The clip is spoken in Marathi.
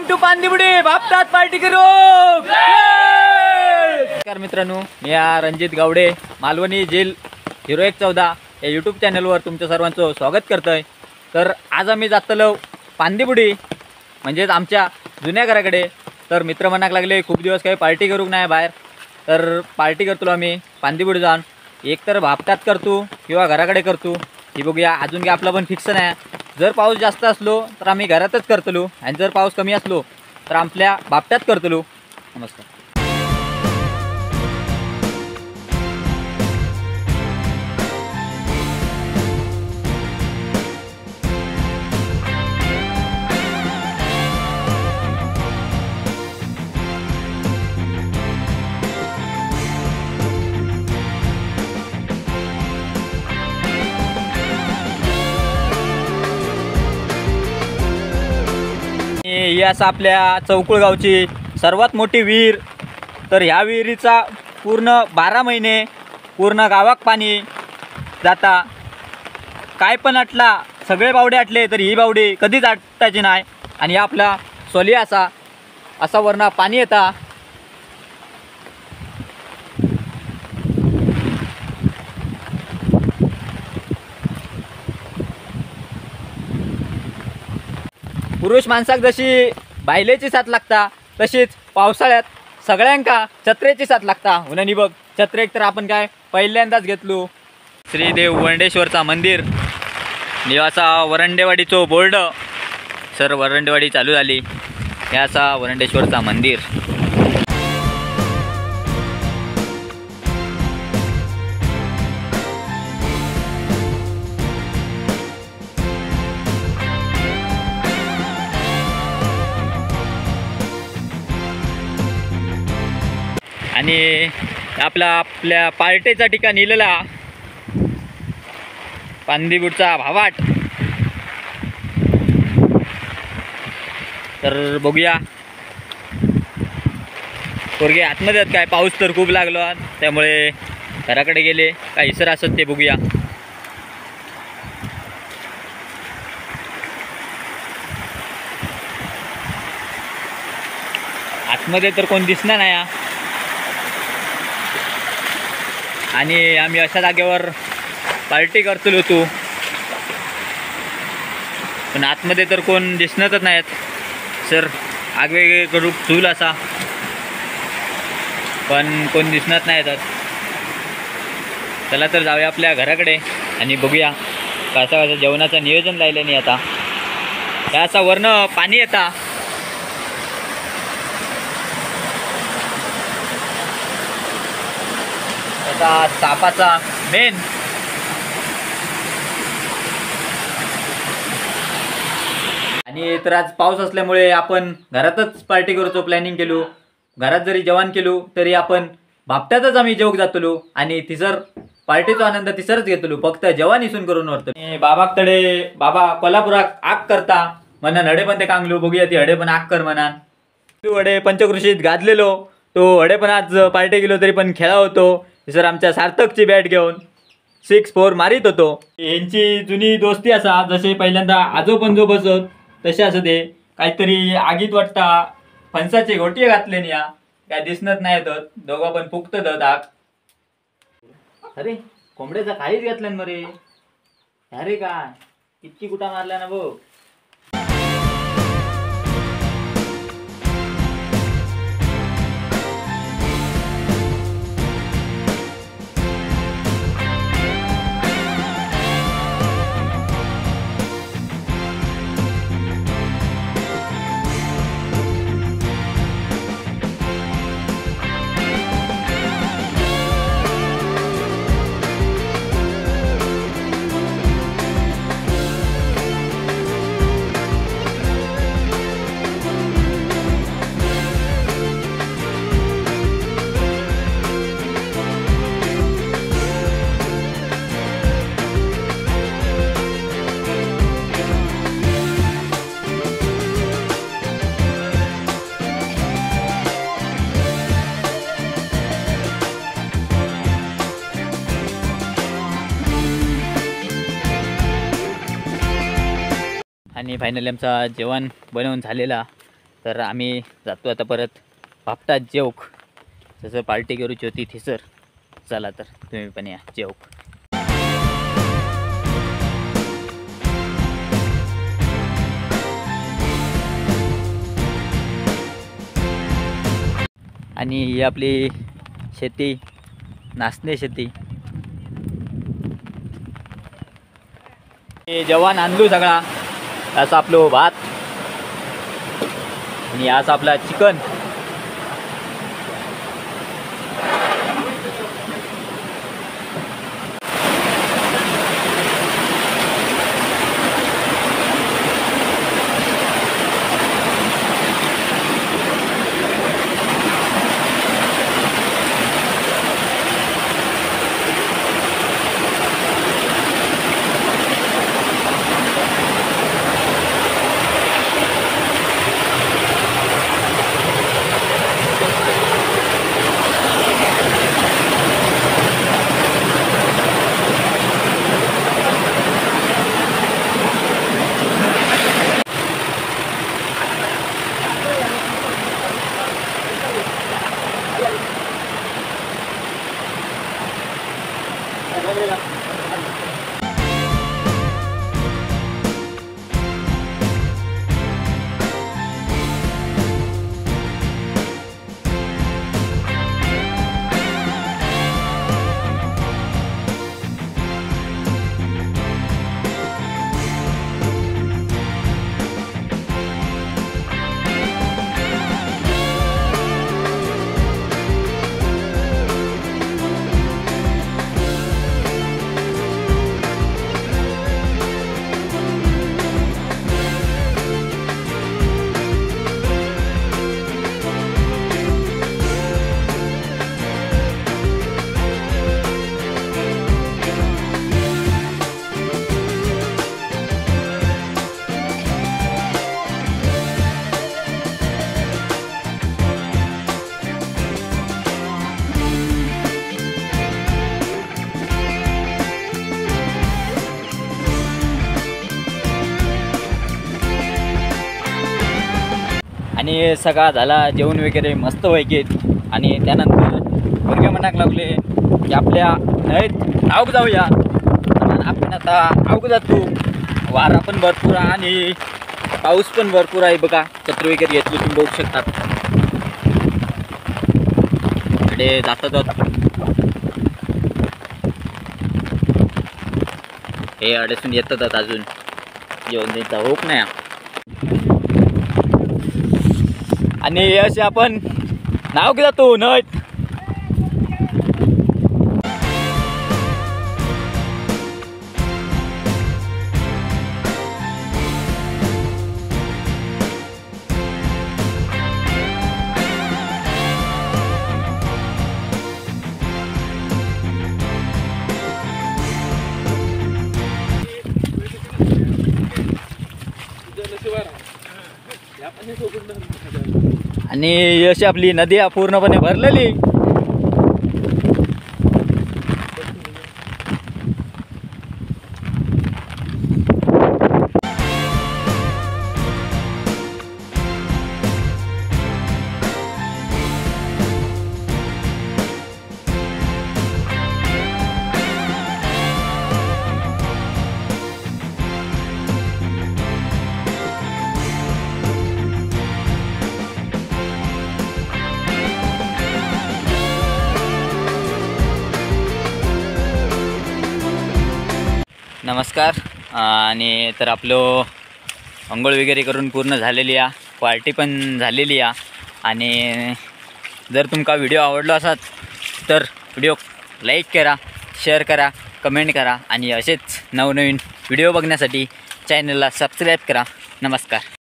टू पांदीपुडी बापतात पार्टी करू। नमस्कार मित्रांनो, मी रणजित गावडे मालवणी जेल 0114 या यूट्यूब चॅनलवर तुमच्या सर्वांचं स्वागत करतोय। तर आज आम्ही जातलो पांदीपुडी म्हणजेच आमच्या जुन्या घराकडे। तर मित्र म्हणाक लागले खूप दिवस काही पार्टी करूक नाही बाहेर, तर पार्टी करतो आम्ही पांदीपुडी जाऊन। एक तर भापटात करतो किंवा घराकडे करतो ही बघूया, अजून काही आपलं पण फिक्स नाही। जर पाऊस जास्त असलो तर आम्ही घरातच करतलो आणि जर पाऊस कमी असलो तर आपल्या भापटात करतलो। नमस्कार। ही असं आपल्या चौकुळ गावची सर्वात मोठी विहीर। तर ह्या विहिरीचा पूर्ण 12 महिने पूर्ण गावाक पाणी जाता। काय पण आटला, सगळे बावडे आटले तर ही बावडी कधीच आटायची नाही। आणि आपला सोली असा वरना पाणी येता। पुरुष माणसाक जशी बायलेची साथ लागता तशीच पावसाळ्यात सगळ्यांका छत्रेची साथ लागता। म्हणून बघ छत्रेक तर आपण काय पहिल्यांदाच घेतलो। श्री देव वरंडेश्वरचा मंदिर निवासा वरंडेवाडीचो बोर्ड सर वरंडेवाडी चालू झाली। याचा वरंडेश्वरचा मंदिर। आणि आपल्या पार्टीचा ठिकाण इलेला पांदीपुडचा भावाट। तर बघूया पोरगे आतमध्ये काय, पाऊस तर खूप लागला त्यामुळे घराकडे गेले, काय इसर असत ते बघूया। आतमध्ये तर कोण दिसणार नाही आणि आम्ही अशा जागेवर पार्टी करतलो होतो, पण आतमध्ये तर कोण दिसणारच नाहीत। सर आगवेगळे करू चूल असा पण कोण दिसणार नाहीत। चला तर जाऊया आपल्या घराकडे आणि बघूया कसं जेवणाचं नियोजन लायलं नाही। आता या असा वरनं पाणी येता। सापाचा मेन आणि तर आज पाऊस असल्यामुळे आपण घरातच पार्टी करूचो प्लॅनिंग केलो। घरात जरी जेवण केलो तरी आपण भापट्यातच आम्ही जेवक जातलो आणि तिसर पार्टीचा आनंद तिसरच घेतलो, फक्त जेवण इसून करून वरतो। बाबाक तडे बाबा कोल्हापुराक आग करता म्हणून हडे पण ते कांगलो, बघूया ती हडे पण आग कर म्हणान। तू हडे पंचकृषीत गाजलेलो तो हडे पण आज पार्टी गेलो तरी पण खेळा होतो। सर आमच्या सार्थकची बॅट घेऊन 6-4 मारित होतो। यांची जुनी दोस्ती असा, जसे पहिल्यांदा आजो पंजो बसत तसे असं ते काहीतरी आगीत वाटता फणसाचे घोटिये घातले या काय दिसत नाही तर दोघं पण फुकत आग। अरे कोंबड्याचा काहीच घातलं मरे, अरे काय इतकी कुठा मारला ना बघ। आणि फायनली आमचा जेवण बनवून झालेला तर आम्ही जातो आता परत भापटात जेवक जसं पार्टी करूची होती थिसर. चला तर तुम्ही पण या जेवक. आणि ही आपली शेती नाचणे शेती. जेवण आणलो सगळा. असा आपलो भात आणि आज आपला चिकन. आणि सगळा झाला जेवण वगैरे मस्त पैकी. आणि त्यानंतर मुलगे म्हणाक लागले की आपल्या नळीत आऊक जाऊया. आणि आपण आता आऊक जातो. वारा पण भरपूर आणि पाऊस पण भरपूर आहे बघा. छत्री वगैरे घेतली तुम्ही बघू शकतात. इकडे जातात हे अडसून येतात अजून जेवण द्यायचा होप नाही. आणि असे आपण नाव की जातो नट. आणि अशी आपली नदी पूर्णपणे भरलेली. नमस्कार. आणि तर आपलं अंघोळ वगैरे करून पूर्ण झालेली आहे. पार्टी पण झालेली आहे. आणि जर तुमका व्हिडिओ आवडला असाल तर व्हिडिओ लाईक करा, शेअर करा, कमेंट करा आणि असेच नवनवीन व्हिडिओ बघण्यासाठी चॅनलला सबस्क्राईब करा. नमस्कार.